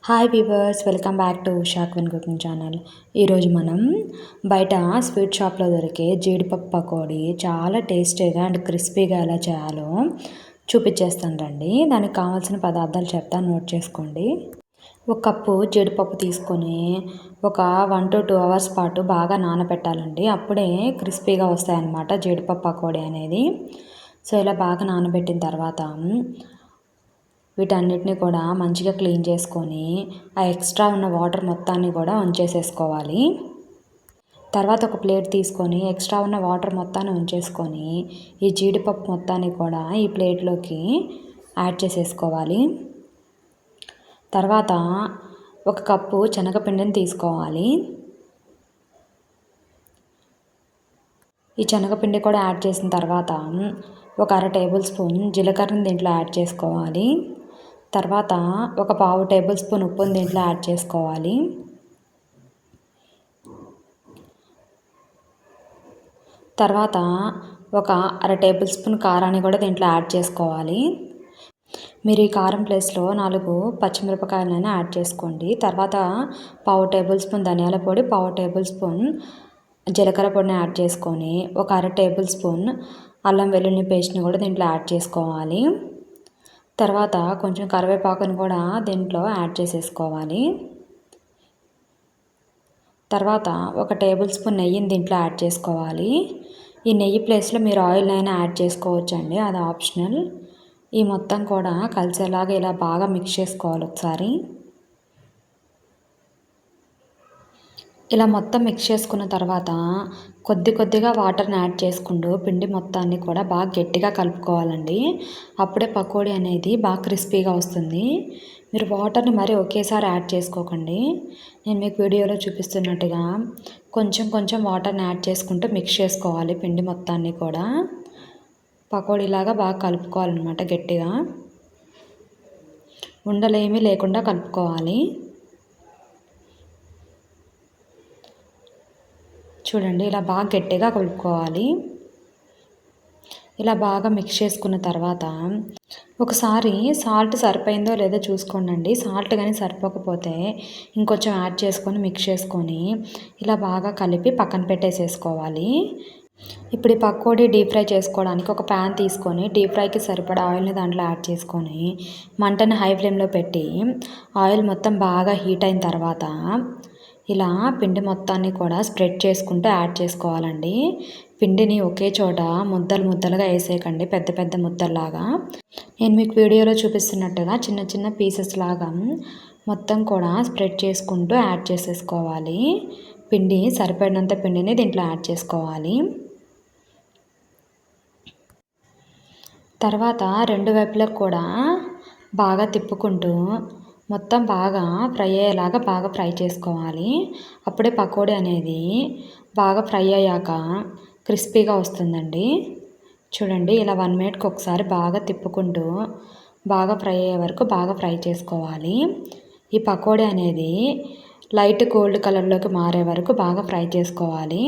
Hi weavers, welcome back to Usha queen cooking channel. ఈరోజు మనం బయట స్వీట్ షాప్లో దొరికే జీడిపప్పు పకోడీ చాలా టేస్టీగా అండ్ క్రిస్పీగా ఎలా చేయాలో చూపించేస్తాను రండి. దానికి కావాల్సిన పదార్థాలు చెప్తాను, నోట్ చేసుకోండి. ఒక కప్పు జీడిపప్పు తీసుకొని ఒక 1 to 2 hours పాటు బాగా నానబెట్టాలండి. అప్పుడే క్రిస్పీగా వస్తాయన్నమాట జీడిపప్పు పకోడీ అనేది. సో ఇలా బాగా నానబెట్టిన తర్వాత వీటన్నిటిని కూడా మంచిగా క్లీన్ చేసుకొని ఆ ఎక్స్ట్రా ఉన్న వాటర్ మొత్తాన్ని కూడా ఉంచేసేసుకోవాలి. తర్వాత ఒక ప్లేట్ తీసుకొని ఎక్స్ట్రా ఉన్న వాటర్ మొత్తాన్ని ఉంచేసుకొని ఈ జీడిపప్పు మొత్తాన్ని కూడా ఈ ప్లేట్లోకి యాడ్ చేసేసుకోవాలి. తర్వాత ఒక కప్పు శనగపిండిని తీసుకోవాలి. ఈ శనగపిండి కూడా యాడ్ చేసిన తర్వాత ఒక 1/2 టేబుల్ స్పూన్ జీలకర్రని దీంట్లో యాడ్ చేసుకోవాలి. తర్వాత ఒక 1/2 టేబుల్ స్పూన్ ఉప్పుని దీంట్లో యాడ్ చేసుకోవాలి. తర్వాత ఒక 1/2 టేబుల్ స్పూన్ కారాన్ని కూడా దీంట్లో యాడ్ చేసుకోవాలి. మీరు ఈ కారం ప్లేస్లో 4 పచ్చిమిరపకాయలైనా యాడ్ చేసుకోండి. తర్వాత 1/2 టేబుల్ స్పూన్ ధనియాల పొడి, 1/2 టేబుల్ స్పూన్ జీలకర్ర పొడిని యాడ్ చేసుకొని ఒక 1/2 టేబుల్ స్పూన్ అల్లం వెల్లుల్లి పేస్ట్ని కూడా దీంట్లో యాడ్ చేసుకోవాలి. తర్వాత కొంచెం కరివేపాకుని కూడా దీంట్లో యాడ్ చేసేసుకోవాలి. తర్వాత ఒక టేబుల్ స్పూన్ నెయ్యిని దీంట్లో యాడ్ చేసుకోవాలి. ఈ నెయ్యి ప్లేస్లో మీరు ఆయిల్ అయినా యాడ్ చేసుకోవచ్చండి, అది ఆప్షనల్. ఈ మొత్తం కూడా కలిసేలాగా ఇలా బాగా మిక్స్ చేసుకోవాలి ఒకసారి. ఇలా మొత్తం మిక్స్ చేసుకున్న తర్వాత కొద్దిగా వాటర్ని యాడ్ చేసుకుంటూ పిండి మొత్తాన్ని కూడా బాగా గట్టిగా కలుపుకోవాలండి. అప్పుడే పకోడీ అనేది బాగా క్రిస్పీగా వస్తుంది. మీరు వాటర్ని మరీ ఒకేసారి యాడ్ చేసుకోకండి. నేను మీకు వీడియోలో చూపిస్తున్నట్టుగా కొంచెం వాటర్ని యాడ్ చేసుకుంటూ మిక్స్ చేసుకోవాలి పిండి మొత్తాన్ని కూడా. పకోడీలాగా బాగా కలుపుకోవాలన్నమాట గట్టిగా. ఉండలేమీ లేకుండా కలుపుకోవాలి. చూడండి, ఇలా బాగా గట్టిగా కలుపుకోవాలి. ఇలా బాగా మిక్స్ చేసుకున్న తర్వాత ఒకసారి సాల్ట్ సరిపోయిందో లేదో చూసుకోండి. సాల్ట్ కానీ సరిపోకపోతే ఇంకొంచెం యాడ్ చేసుకొని మిక్స్ చేసుకొని ఇలా బాగా కలిపి పక్కన పెట్టేసేసుకోవాలి. ఇప్పుడు ఈ పకోడీ డీప్ ఫ్రై చేసుకోవడానికి ఒక ప్యాన్ తీసుకొని డీప్ ఫ్రైకి సరిపడా ఆయిల్ని దాంట్లో యాడ్ చేసుకొని మంటని హై ఫ్లేమ్లో పెట్టి ఆయిల్ మొత్తం బాగా హీట్ అయిన తర్వాత ఇలా పిండి మొత్తాన్ని కూడా స్ప్రెడ్ చేసుకుంటూ యాడ్ చేసుకోవాలండి. పిండిని ఒకే చోట ముద్దలుగా వేసేయకండి, పెద్ద ముద్దల్లాగా. నేను మీకు వీడియోలో చూపిస్తున్నట్టుగా చిన్న పీసెస్ లాగా మొత్తం కూడా స్ప్రెడ్ చేసుకుంటూ యాడ్ చేసేసుకోవాలి. పిండి సరిపడినంత పిండిని దీంట్లో యాడ్ చేసుకోవాలి. తర్వాత 2 వైపులకు కూడా బాగా తిప్పుకుంటూ మొత్తం బాగా ఫ్రై అయ్యేలాగా బాగా ఫ్రై చేసుకోవాలి. అప్పుడే పకోడీ అనేది బాగా ఫ్రై అయ్యాక క్రిస్పీగా వస్తుందండి. చూడండి, ఇలా 1 మినిట్కి ఒకసారి బాగా తిప్పుకుంటూ బాగా ఫ్రై అయ్యే వరకు బాగా ఫ్రై చేసుకోవాలి. ఈ పకోడీ అనేది లైట్ గోల్డ్ కలర్లోకి మారే వరకు బాగా ఫ్రై చేసుకోవాలి.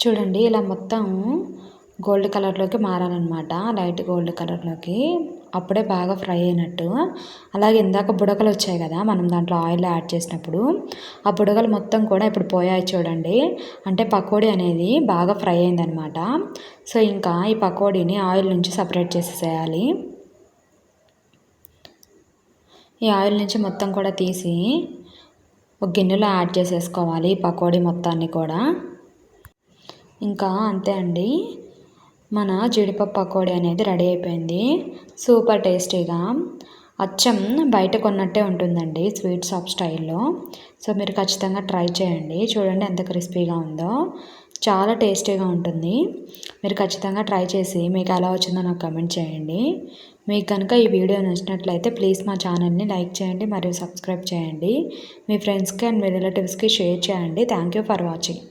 చూడండి, ఇలా మొత్తం గోల్డ్ కలర్లోకి మారాలన్నమాట, లైట్ గోల్డ్ కలర్లోకి. అప్పుడే బాగా ఫ్రై అయినట్టు. అలాగే ఇందాక బుడగలు వచ్చాయి కదా మనం దాంట్లో ఆయిల్ యాడ్ చేసినప్పుడు, ఆ బుడగలు మొత్తం కూడా ఇప్పుడు పోయాయి చూడండి. అంటే పకోడీ అనేది బాగా ఫ్రై అయిందనమాట. సో ఇంకా ఈ పకోడీని ఆయిల్ నుంచి సపరేట్ చేసేసేయాలి. ఈ ఆయిల్ నుంచి మొత్తం కూడా తీసి ఒక గిన్నెలో యాడ్ చేసేసుకోవాలి ఈ పకోడీ మొత్తాన్ని కూడా. ఇంకా అంతే అండి, మన జీడిపప్పు పకోడీ అనేది రెడీ అయిపోయింది. సూపర్ టేస్టీగా అచ్చం బయట కొన్నట్టే ఉంటుందండి, స్వీట్ షాప్ స్టైల్లో. సో మీరు ఖచ్చితంగా ట్రై చేయండి. చూడండి ఎంత క్రిస్పీగా ఉందో, చాలా టేస్టీగా ఉంటుంది. మీరు ఖచ్చితంగా ట్రై చేసి మీకు ఎలా వచ్చిందో నాకు కమెంట్ చేయండి. మీకు కనుక ఈ వీడియో నచ్చినట్లయితే ప్లీజ్ మా ఛానల్ని లైక్ చేయండి మరియు సబ్స్క్రైబ్ చేయండి. మీ ఫ్రెండ్స్కి అండ్ మీ రిలేటివ్స్కి షేర్ చేయండి. Thank you for watching.